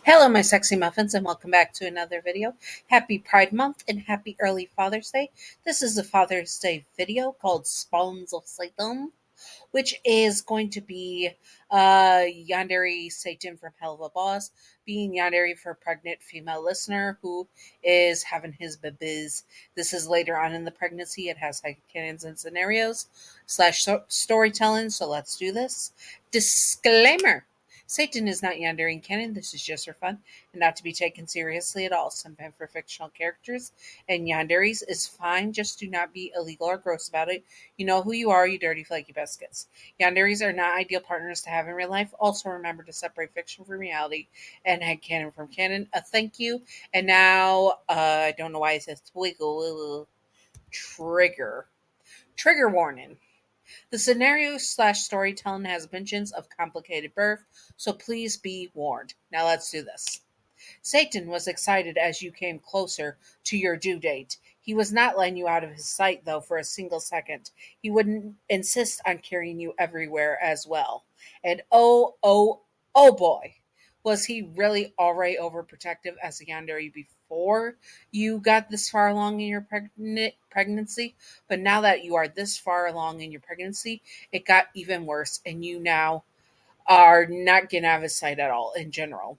Hello, my sexy muffins, and welcome back to another video. Happy Pride Month and happy early Father's Day. This is a Father's Day video called Spawns of Satan, which is going to be Yandere Satan from Helluva Boss, being Yandere for pregnant female listener who is having his babies. This is later on in the pregnancy. It has cannons and scenarios slash storytelling, so let's do this. Disclaimer. Satan is not Yandere in canon. This is just for fun and not to be taken seriously at all. Sometimes for fictional characters and Yandere's is fine. Just do not be illegal or gross about it. You know who you are, you dirty flaky biscuits. Yanderes are not ideal partners to have in real life. Also, remember to separate fiction from reality and headcanon from canon. A thank you. And now, I don't know why it says twiggle. Trigger. Trigger warning. The scenario slash storytelling has mentions of complicated birth, so please be warned. Now let's do this. Satan was excited as you came closer to your due date. He was not letting you out of his sight, though, for a single second. He would insist on carrying you everywhere as well. And oh boy, was he really already overprotective as a yandere before you got this far along in your pregnancy? But now that you are this far along in your pregnancy, it got even worse, and you now are not getting out of his sight at all in general.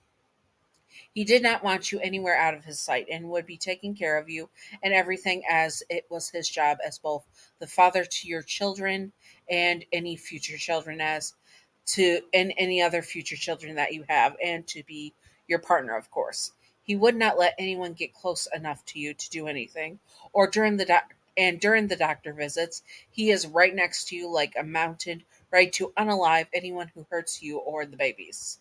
He did not want you anywhere out of his sight and would be taking care of you and everything as it was his job as both the father to your children and any future children and any other future children that you have, and to be your partner, of course. He would not let anyone get close enough to you to do anything, or during the doctor visits, he is right next to you like a mountain, ready to unalive anyone who hurts you or the babies.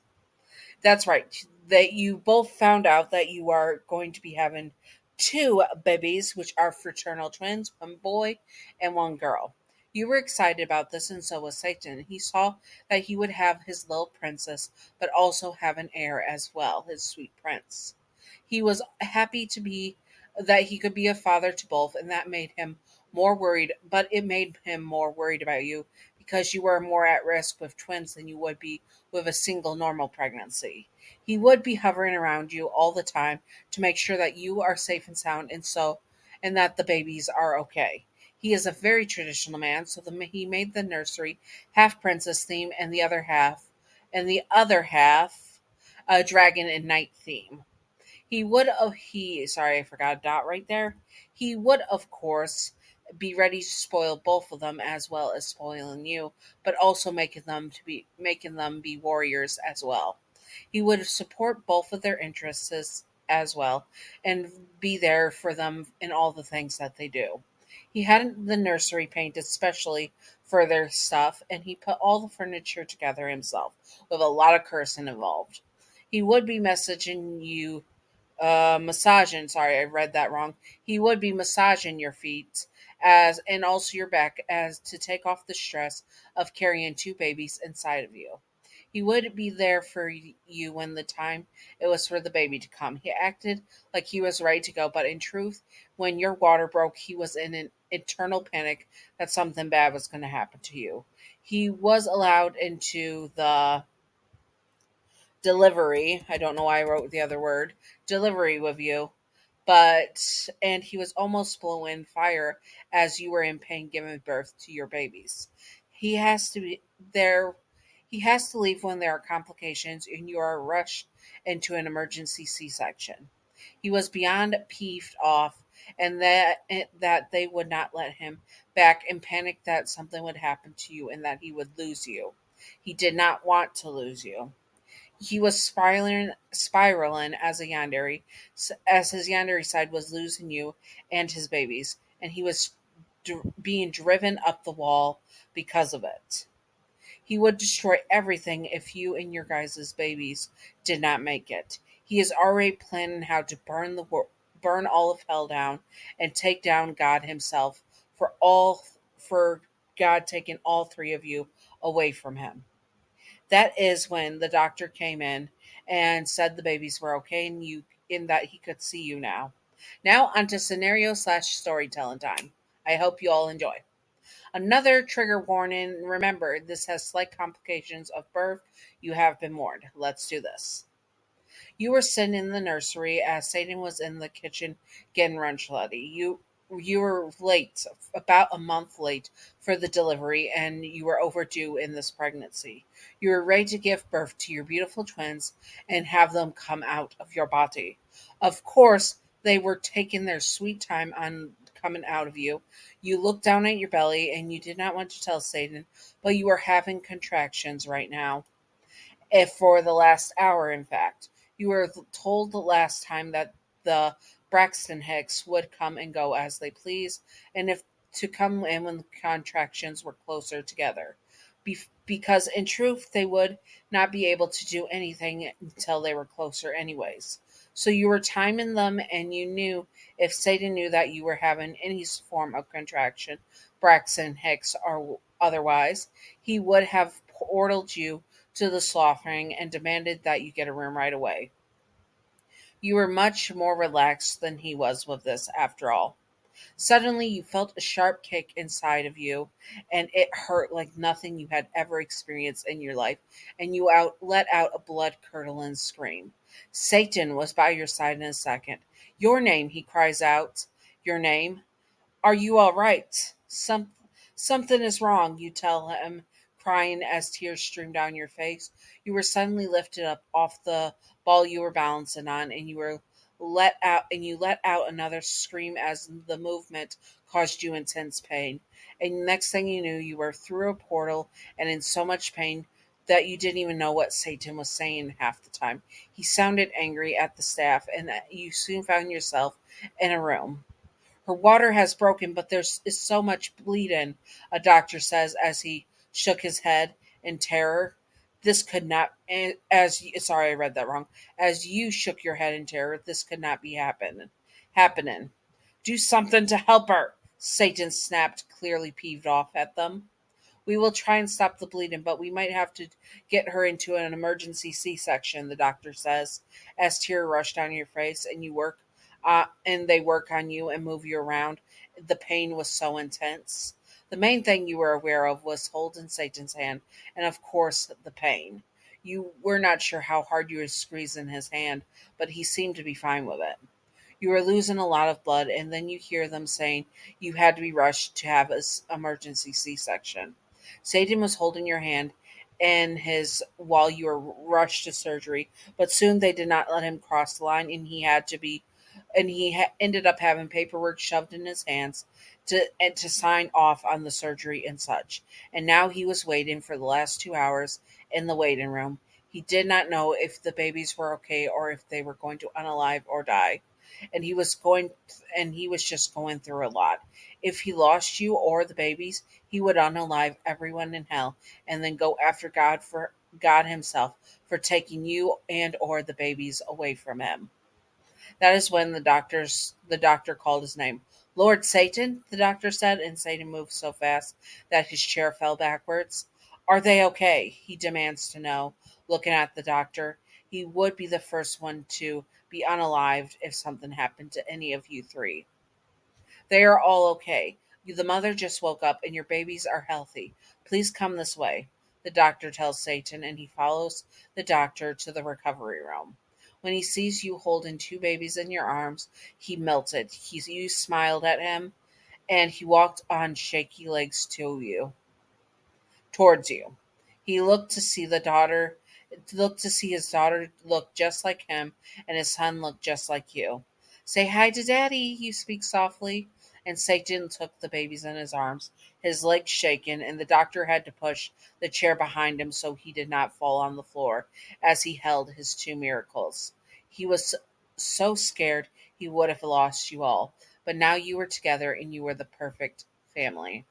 That's right. That you both found out that you are going to be having two babies, which are fraternal twins, one boy and one girl. You were excited about this, and so was Satan. He saw that he would have his little princess, but also have an heir as well, his sweet prince. He was happy to be that he could be a father to both, and that made him more worried, but it made him more worried about you because you were more at risk with twins than you would be with a single normal pregnancy. He would be hovering around you all the time to make sure that you are safe and sound, and that the babies are okay. He is a very traditional man, so he made the nursery half princess theme and the other half a dragon and knight theme. Sorry, I forgot a dot right there. He would, of course, be ready to spoil both of them as well as spoiling you, but also making them be warriors as well. He would support both of their interests as well and be there for them in all the things that they do. He had the nursery painted specially for their stuff, and he put all the furniture together himself, with a lot of cursing involved. He would be messaging you massaging. Sorry, I read that wrong. He would be massaging your feet as and also your back as to take off the stress of carrying two babies inside of you. He would be there for you when the time it was for the baby to come. He acted like he was ready to go, but in truth, when your water broke, he was in an eternal panic that something bad was going to happen to you. He was allowed into the delivery. I don't know why I wrote the other word. Delivery with you. And he was almost blowing fire as you were in pain giving birth to your babies. He has to be there. He has to leave when there are complications and you are rushed into an emergency C-section. He was beyond peeved off and that they would not let him back and panicked that something would happen to you and that he would lose you. He did not want to lose you. He was spiraling as a yandere, as his yandere side was losing you and his babies, and he was being driven up the wall because of it. He would destroy everything if you and your guys' babies did not make it. He is already planning how to burn all of hell down and take down God himself for God taking all three of you away from him. That is when the doctor came in and said the babies were okay and you in that he could see you now. Now onto scenario slash storytelling time. I hope you all enjoy. Another trigger warning. Remember, this has slight complications of birth. You have been warned. Let's do this. You were sitting in the nursery as Satan was in the kitchen getting lunch ready. You were late, about a month late for the delivery, and you were overdue in this pregnancy. You were ready to give birth to your beautiful twins and have them come out of your body. Of course, they were taking their sweet time on coming out of you. You looked down at your belly and you did not want to tell Satan, but you were having contractions right now, if for the last hour, in fact. You were told the last time that the Braxton Hicks would come and go as they please, and if to come in when the contractions were closer together. Because in truth, they would not be able to do anything until they were closer, anyways. So you were timing them, and you knew if Satan knew that you were having any form of contraction, Braxton Hicks or otherwise, he would have ordered you to the slaughtering and demanded that you get a room right away. You were much more relaxed than he was with this, after all. Suddenly, you felt a sharp kick inside of you, and it hurt like nothing you had ever experienced in your life, and you let out a blood curdling scream. Satan was by your side in a second. Your name, he cries out. Your name? Are you all right? Something is wrong, you tell him, crying as tears stream down your face. You were suddenly lifted up off the ball you were balancing on, and you let out another scream as the movement caused you intense pain. And next thing you knew, you were through a portal and in so much pain that you didn't even know what Satan was saying half the time. He sounded angry at the staff, and you soon found yourself in a room. Her water has broken, but is so much bleeding, a doctor says as he shook his head in terror. This could not, sorry, I read that wrong. As you shook your head in terror, this could not be happening. Do something to help her, Satan snapped, clearly peeved off at them. We will try and stop the bleeding, but we might have to get her into an emergency C-section, the doctor says, as tears rush down your face and they work on you and move you around. The pain was so intense. The main thing you were aware of was holding Satan's hand, and of course, the pain. You were not sure how hard you were squeezing his hand, but he seemed to be fine with it. You were losing a lot of blood, and then you hear them saying you had to be rushed to have an emergency C-section. Satan was holding your hand and his while you were rushed to surgery, but soon they did not let him cross the line, and ended up having paperwork shoved in his hands to sign off on the surgery and such. And now he was waiting for the last 2 hours in the waiting room. He did not know if the babies were okay or if they were going to unalive or die, and he was just going through a lot. If he lost you or the babies, he would unalive everyone in hell and then go after God himself for taking you and or the babies away from him. That is when the doctor called his name. Lord Satan, the doctor said, and Satan moved so fast that his chair fell backwards. Are they okay? He demands to know, looking at the doctor. He would be the first one to be unalived if something happened to any of you three. They are all okay. The mother just woke up and your babies are healthy. Please come this way, the doctor tells Satan, and he follows the doctor to the recovery room. When he sees you holding two babies in your arms, he melted. You smiled at him, and he walked on shaky legs towards you. He looked to see his daughter look just like him, and his son look just like you. Say hi to daddy, you speak softly. And Satan took the babies in his arms, his legs shaking, and the doctor had to push the chair behind him so he did not fall on the floor as he held his two miracles. He was so scared he would have lost you all, but now you were together and you were the perfect family.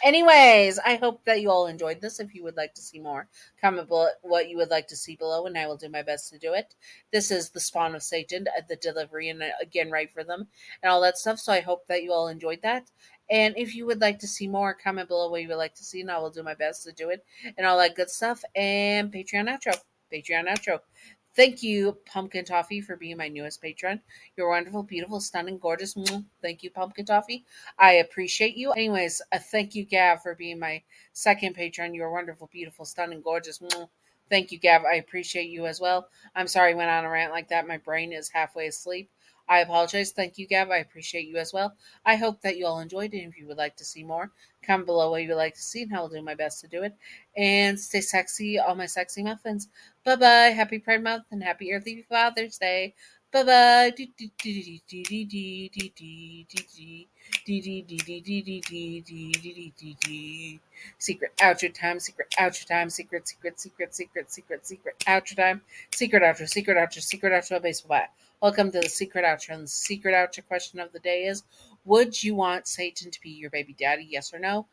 Anyways, I hope that you all enjoyed this. If you would like to see more, comment below what you would like to see below, and I will do my best to do it. This is the spawn of Satan at the delivery, and again, right for them, and all that stuff. So I hope that you all enjoyed that. And if you would like to see more, comment below what you would like to see, and I will do my best to do it, and all that good stuff. And Patreon outro. Patreon outro. Thank you, Pumpkin Toffee, for being my newest patron. You're wonderful, beautiful, stunning, gorgeous. Thank you, Pumpkin Toffee. I appreciate you. Anyways, thank you, Gav, for being my second patron. You're wonderful, beautiful, stunning, gorgeous. Thank you, Gav. I appreciate you as well. I'm sorry I went on a rant like that. My brain is halfway asleep. I apologize. Thank you, Gav. I appreciate you as well. I hope that you all enjoyed it. If you would like to see more, comment below what you would like to see, and I will do my best to do it. And stay sexy, all my sexy muffins. Bye bye. Happy Pride Month and happy Early Father's Day. Bye bye. Secret outro time, secret outro time, secret outro time, secret outro, baseball bat. Welcome to the secret outro. And the secret outro question of the day is: would you want Satan to be your baby daddy? Yes or no?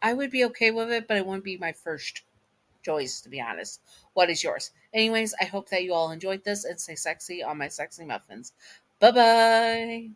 I would be okay with it, but it wouldn't be my first choice, to be honest. What is yours? Anyways, I hope that you all enjoyed this and stay sexy on my sexy muffins. Bye bye.